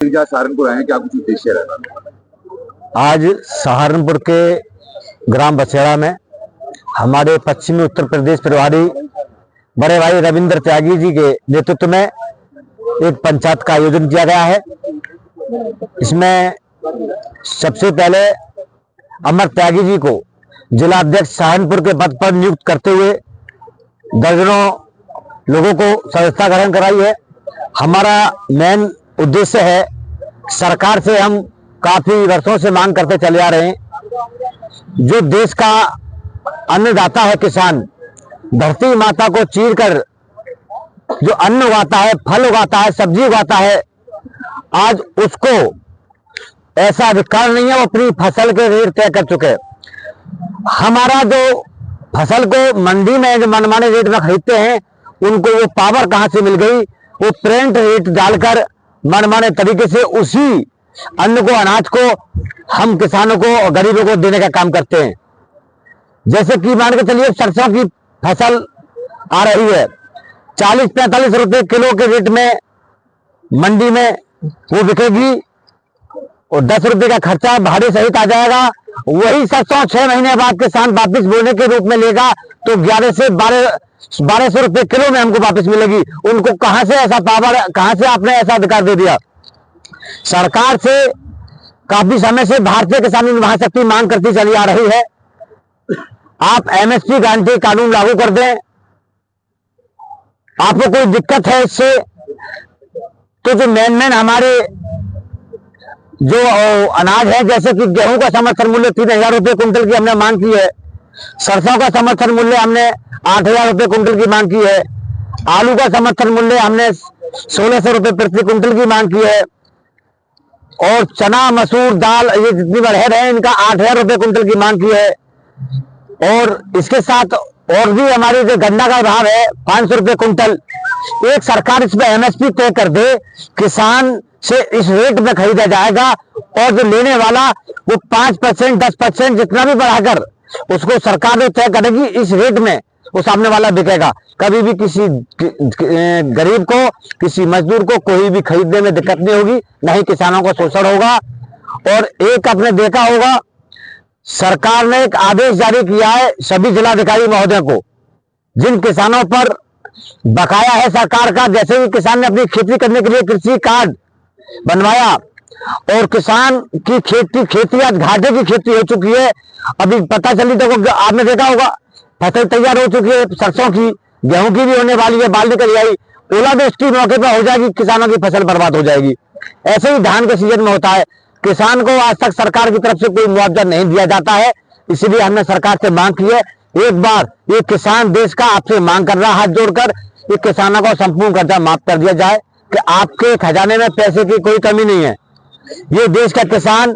सहारनपुर आए, क्या कुछ उद्देश्य रहता? आज सहारनपुर के ग्राम बसेड़ा में हमारे पश्चिमी उत्तर प्रदेश प्रभारी बड़े भाई रविंद्र त्यागी जी के नेतृत्व में एक पंचायत का आयोजन किया गया है। इसमें सबसे पहले अमर त्यागी जी को जिला अध्यक्ष सहारनपुर के पद पर नियुक्त करते हुए दर्जनों लोगों को सदस्यता ग्रहण कराई है। हमारा मेन उद्देश्य है, सरकार से हम काफी वर्षों से मांग करते चले आ रहे हैं, जो देश का अन्नदाता है किसान, धरती माता को चीर कर जो अन्न उगाता है, फल उगाता है, सब्जी उगाता है, आज उसको ऐसा अधिकार नहीं है, वो अपनी फसल के रेट तय कर चुके। हमारा जो फसल को मंडी में जो मनमाने रेट में खरीदते हैं, उनको वो पावर कहां से मिल गई? वो प्रिंट रेट डालकर मनमाने तरीके से उसी अन्न को, अनाज को हम किसानों को और गरीबों को देने का काम करते हैं। जैसे कि मान के चलिए सरसों की फसल आ रही है, 40-45 रुपए किलो के रेट में मंडी में वो बिकेगी और 10 रुपए का खर्चा भाड़े सहित आ जाएगा। वही सरसों 6 महीने बाद किसान वापिस बोने के रूप में लेगा तो 11 से 1200 रुपए किलो में हमको वापस मिलेगी। उनको कहां से ऐसा पावर, कहां से आपने ऐसा अधिकार दे दिया? सरकार से काफी समय से भारतीय किसान महाशक्ति मांग करती चली आ रही है, आप एमएसपी गारंटी कानून लागू कर दें। आपको कोई दिक्कत है इससे तो जो मेन हमारे जो अनाज है, जैसे कि गेहूं का समर्थन मूल्य 3000 रुपए कुंटल की हमने मांग की है, सरसों का समर्थन मूल्य हमने 8000 रुपए कुंटल की मांग की है, आलू का समर्थन मूल्य हमने 1600 रुपए प्रति कुंटल की मांग की है, और चना, मसूर, दाल, ये जितनी बढ़ेर है इनका 8000 रुपए कुंटल की मांग की है। और इसके साथ और भी हमारी जो गन्ना का भाव है 500 रुपए कुंटल, एक सरकार इसमें एमएसपी तय कर दे, किसान से इस रेट में खरीदा जाएगा और जो लेने वाला वो 5%, 10% जितना भी बढ़ाकर उसको सरकार ने तय करेगी, इस रेट में वो सामने वाला बिकेगा। कभी भी किसी गरीब को, किसी मजदूर को कोई भी खरीदने में दिक्कत नहीं होगी, नहीं किसानों को शोषण होगा। और एक आपने देखा होगा, सरकार ने एक आदेश जारी किया है सभी जिलाधिकारी महोदय को, जिन किसानों पर बकाया है सरकार का, जैसे ही किसान ने अपनी खेती करने के लिए कृषि कार्ड बनवाया और किसान की खेती आज घाटे की खेती हो चुकी है। अभी पता चली तो आपने देखा होगा, फसल तैयार हो चुकी है, सरसों की, गेहूं की भी होने वाली है, बाल निकल आई, ओलावृष्टि मौके पर हो जाएगी, किसानों की फसल बर्बाद हो जाएगी। ऐसे ही धान के सीजन में होता है, किसान को आज तक सरकार की तरफ से कोई मुआवजा नहीं दिया जाता है। इसलिए हमने सरकार से मांग की है, एक बार ये किसान देश का आपसे मांग कर रहा है, हाथ जोड़कर ये किसानों को संपूर्ण कर्जा माफ कर दिया जाए कि आपके खजाने में पैसे की कोई कमी नहीं है। ये देश का किसान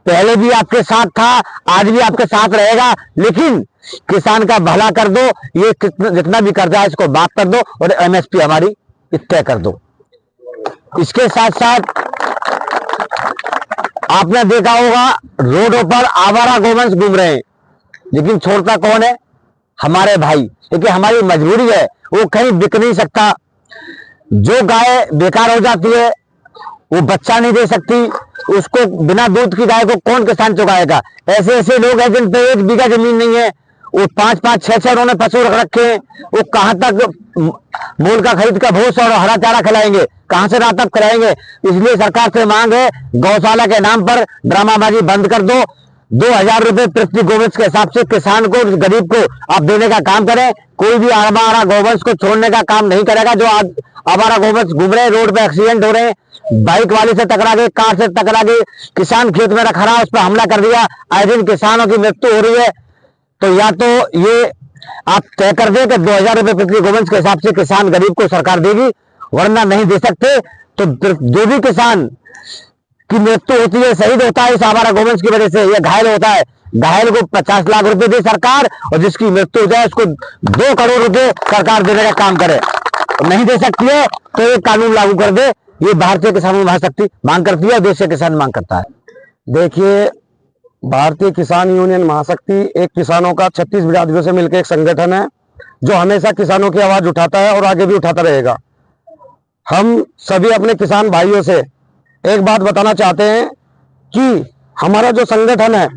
पहले भी आपके साथ था, आज भी आपके साथ रहेगा, लेकिन किसान का भला कर दो, ये जितना भी कर्जा है इसको माफ कर दो और एमएसपी हमारी तय कर दो। इसके साथ साथ आपने देखा होगा रोडों पर आवारा गोवंश घूम रहे हैं, लेकिन छोड़ता कौन है? हमारे भाई। क्योंकि हमारी मजबूरी है, वो कहीं बिक नहीं सकता। जो गाय बेकार हो जाती है, वो बच्चा नहीं दे सकती, उसको बिना दूध की गाय को कौन किसान चुकाएगा? ऐसे ऐसे लोग हैं जिन पे 1 बीघा जमीन नहीं है, वो 5-5, 6-6 उन्होंने पशु रख रखे हैं, वो कहां तक मूल का खरीद का भूस और हरा चारा खिलाएंगे? कहां से रात तक खिलाएंगे? इसलिए सरकार से मांग है, गौशाला के नाम पर ड्रामाबाजी बंद कर दो। 2000 रुपए प्रति गोवंश के हिसाब से किसान को, गरीब को आप देने का काम करें। कोई भी आवारा गोवंश को छोड़ने का काम नहीं करेगा। जो आज आवारा गोवंश घूम रहे हैं, रोड पे एक्सीडेंट हो रहे हैं, बाइक वाले से टकरा गए, कार से टकरा गए, किसान खेत में रखा रहा, उस पर हमला कर दिया, आए दिन किसानों की मृत्यु हो रही है। तो या तो ये आप तय कर दें कि 2000 रुपए प्रति गोवंश के हिसाब से किसान गरीब को सरकार देगी, वरना नहीं दे सकते तो जो भी किसान की मृत्यु होती है, शहीद होता है इस आवारा गोवंश की वजह से, या घायल होता है, घायल को 50 लाख रुपए दे सरकार, और जिसकी मृत्यु हो जाए उसको 2 करोड़ रुपए सरकार देने का काम करे। नहीं दे सकती है तो ये कानून लागू कर दे। ये भारतीय किसान महाशक्ति मांग करती है, देश से किसान मांग करता है। देखिए, भारतीय किसान यूनियन महाशक्ति एक किसानों का 36 बिरादरियों से मिलकर एक संगठन है, जो हमेशा किसानों की आवाज उठाता है और आगे भी उठाता रहेगा। हम सभी अपने किसान भाइयों से एक बात बताना चाहते हैं कि हमारा जो संगठन है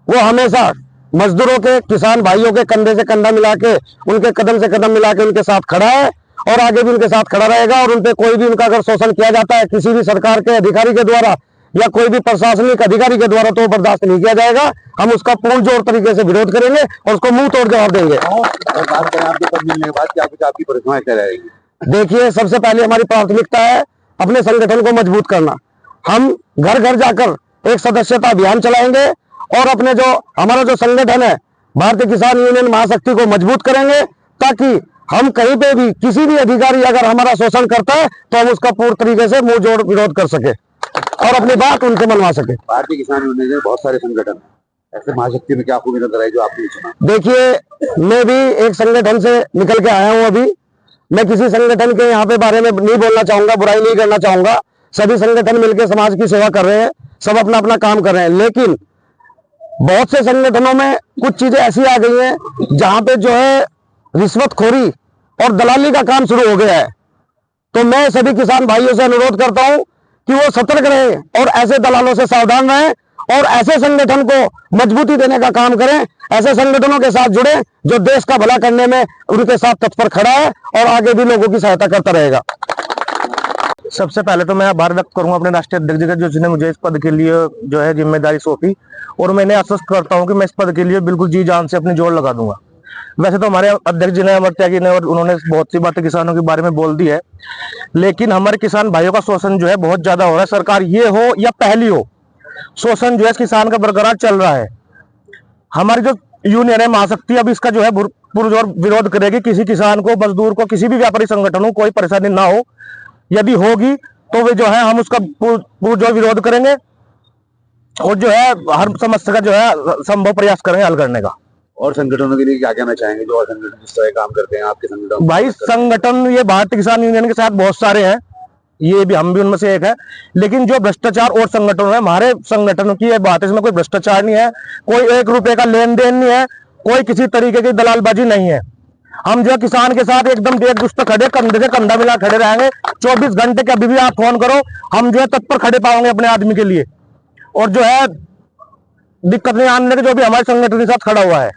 वो हमेशा मजदूरों के, किसान भाइयों के कंधे से कंधा मिला के, उनके कदम से कदम मिला के उनके साथ खड़ा है और आगे भी उनके साथ खड़ा रहेगा। और उनपे कोई भी उनका अगर शोषण किया जाता है किसी भी सरकार के अधिकारी के द्वारा या कोई भी प्रशासनिक अधिकारी के द्वारा, तो बर्दाश्त नहीं किया जाएगा। हम उसका पूर्ण जोर तरीके से विरोध करेंगे और उसको मुंह तोड़ जवाब देंगे। और बात करें आपके पद मिलने के बाद क्या कुछ आपकी परिक्रमा क्या रहेगी? देखिए, सबसे पहले हमारी प्राथमिकता है अपने संगठन को मजबूत करना। हम घर घर जाकर एक सदस्यता अभियान चलाएंगे और अपने जो हमारा जो संगठन है भारतीय किसान यूनियन महाशक्ति को मजबूत करेंगे, ताकि हम कहीं पे भी किसी भी अधिकारी अगर हमारा शोषण करता है तो हम उसका पूर्ण तरीके से मुंह जोड़ विरोध कर सके और अपनी बात उनसे मनवा सके। भारतीय किसान यूनियन में बहुत सारे संगठन हैं, ऐसे महाशक्ति में क्या खूबी नजर आई जो आपने सुना? देखिए, मैं भी एक संगठन से निकल के आया हूं। अभी मैं किसी संगठन के यहाँ पे बारे में नहीं बोलना चाहूंगा, बुराई नहीं करना चाहूंगा। सभी संगठन मिलकर समाज की सेवा कर रहे हैं, सब अपना अपना काम कर रहे हैं, लेकिन बहुत से संगठनों में कुछ चीजें ऐसी आ गई हैं जहां पे जो है रिश्वतखोरी और दलाली का काम शुरू हो गया है। तो मैं सभी किसान भाइयों से अनुरोध करता हूं कि वो सतर्क रहें और ऐसे दलालों से सावधान रहें और ऐसे संगठन को मजबूती देने का काम करें। ऐसे संगठनों के साथ जुड़े जो देश का भला करने में उनके साथ तत्पर खड़ा है और आगे भी लोगों की सहायता करता रहेगा। सबसे पहले तो मैं आभार व्यक्त करूंगा अपने राष्ट्रीय अध्यक्ष का, जिसने मुझे इस पद के लिए जो है जिम्मेदारी सौंपी, और मैंने आश्वस्त करता हूं कि मैं इस पद के लिए बिल्कुल जी जान से अपनी जोर लगा दूंगा। वैसे तो हमारे अध्यक्ष जी ने, अमर त्यागी ने, और उन्होंने बहुत सी बातें किसानों के बारे में बोल दी है, लेकिन हमारे किसान भाइयों का शोषण जो है बहुत ज्यादा हो रहा है। सरकार ये हो या पहली हो, शोषण जो है किसान का बरकरार चल रहा है। हमारी जो यूनियन है महाशक्ति अब इसका जो है पुरजोर विरोध करेगी। किसी किसान को, मजदूर को, किसी भी व्यापारी संगठन को कोई परेशानी ना हो, यदि होगी तो वे जो है हम उसका पुरजोर विरोध करेंगे और जो है हर समस्या का जो है संभव प्रयास करेंगे हल करने का। और संगठनों के लिए क्या कहना चाहेंगे जो और संगठन जिस तरह काम करते हैं आपके संगठन? भाई, संगठन ये भारतीय किसान यूनियन के साथ बहुत सारे हैं, ये भी हम भी उनमें से एक है, लेकिन जो भ्रष्टाचार और संगठन है, हमारे संगठन की ये बात है, इसमें कोई भ्रष्टाचार नहीं है, कोई 1 रुपए का लेन देन नहीं है, कोई किसी तरीके की दलालबाजी नहीं है। हम जो किसान के साथ एकदम एक दुष्ट खड़े, कंधे से कंधा मिला खड़े रहेंगे। 24 घंटे के अभी भी आप फोन करो, हम जो है तत्पर खड़े पाओगे अपने आदमी के लिए, और जो है दिक्कत नहीं आने के जो भी हमारे संगठन के साथ खड़ा हुआ है।